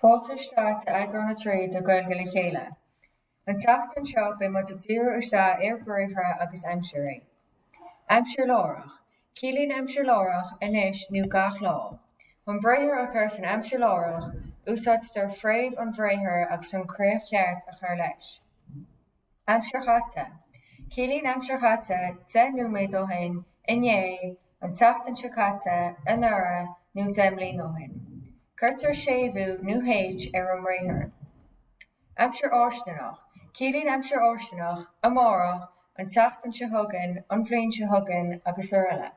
Fáilte isteach agran na tríd do Gaeilge le chéile. An teacht anseo bé mu a tíre isteach ar bréithre agus aimsir é. Aimsir lárach. Cílín aimsir lárach inis nó gach lá. An bréithir a chur san aimsir lárach, úsáidtear fréamh an bhréithir agus an craobh cheart a chur leis. Aimsir chaite. Cílín aimsir chaite de núméid ó hain, inné, an teacht anseo chaite, an ara, nó demlí nó hain. Curtar séimhú nó héid ar an bhréithir. Aimsir áisteanach. Cílín aimsir áisteanach, amárach, an teacht anseo thugann, an bhliain seo thugann agus uirle.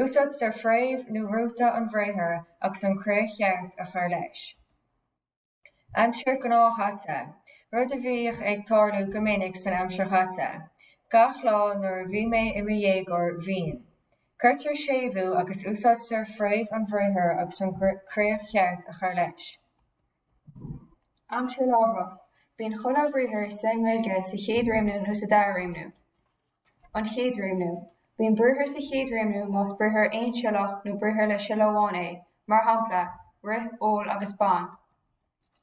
Úsáidtear fréamh nó rúta an bhréithir agus an craobh cheart a chur leis. Aimsir gnáthchaite. Rud a bhíoch ag tarlú go minic san aimsir chaite. Gach lá nuair a bhí mé i mo dhéagóir bhíon. Curtar séimhú agus úsáidtear fréamh an bhréithir agus an craobh cheart a chur leis. Aimsir lárach. Bíonn chun á bhréithir sa Gaeilge sa chéad réimniú nó sa dara réimniú. An chéad réimniú. Bíonn bréithir sa chéad réimniú más bréithir aon sealach nó bréithir le sealach amháin é, mar shampla, rith, ól agus bán.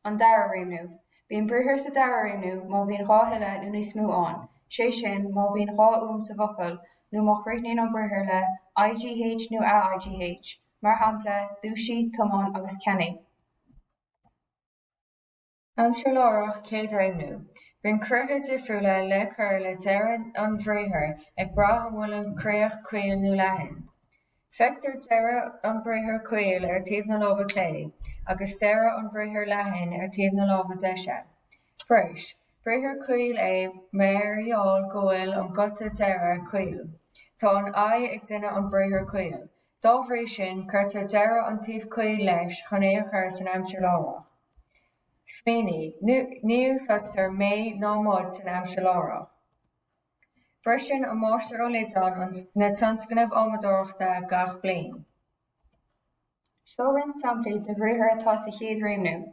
An dara réimniú. Bíonn bréithir sa dara réimniú má bhíonn dhá huile nó níos mó ann, sé sin má bhíonn dhá úm sa bhocail nó má chríochnaíonn an bréithir le IGH nó AIGH, mar shampla, dúsí, tomáin agus ceannaí. Aimsir lárach céad réimniú. Bíonn crutha difriúla le cur le deireadh an bhréithir ag brath an bhfuil an craobh caoil nó leathan. Feictear deireadh an bhréithir caoil ar taobh na lámha clé, agus deireadh an bhréithir leathan ar taobh na lámha deise. Bréis. Bréithir caoil é méarheol gohfuil an gota deireadh caoil. Tá an aghaidh ag duine an bréithir caoil. Dá bhrí sin curtar deireadh an taobh caoil leis chun é a chur san aimsir lárach. Smaoiní, ní úsáidtear méid ná muid san aimsir lárach. Breisin an máiste ó Lidzán na tionscnamh ómadóireachta gach bliain. Seo rinn samplaí de bhréithir atá sa chéad réimniú.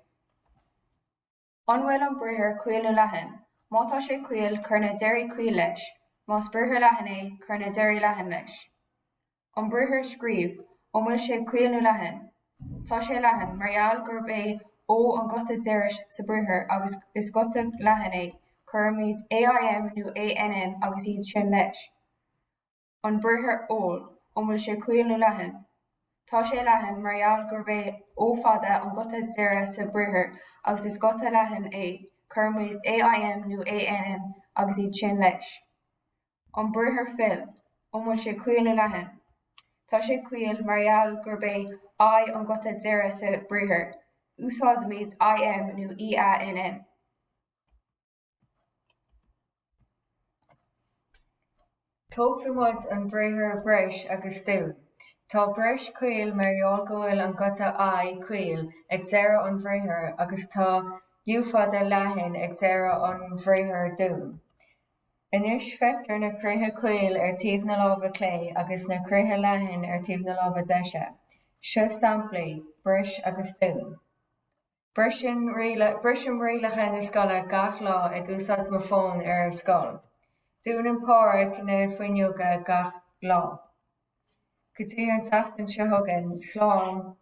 An bhfuil an bréithir caoil nó leathan, má tá sé caoil chur na deirí caoil leis, más bréithir leathan é chur na deirí leathan leis. An bréithir scríomh, ó bhfuil sé caoil nó leathan. Tá sé leathan margheall gurb é ó an gota deiris sa bréithir agus is gota leathan é, chur míid AIM nó ANN agus iad sin leis. An bréithir ól, ó bhfuil sé caoil nó leathan. Tá sé leathan margheall gurb é ó fada an gota deiris sa bréithir agus is gota leathan é, chur míid AIM nó ANN agus iad sin leis. An bréithir fill, ó bhfuil sé caoil nó leathan. Tá sé caoil margheall gurb é an gota deiris sa bréithir. Úsáidimid IM nó IANN. Tógfla muid an bréithir breis agus dún. Tá breis caoil margheall gohfuil an gota caoil ag deireadh an bhréithir agus tá dúfada leathan ag deireadh an bhréithir dún. Inis feictear na crutha caoil ar taobh na lámha clé agus na crutha leathan ar taobh na lámha deise. Seo samplaí, breis agus dún. Brisin rialacha na scoile gach lá ag úsáid mo fón ar a scoil. Dún an páric na fuinneoga gach lá. Go dtí an teacht anseo thugann, slán,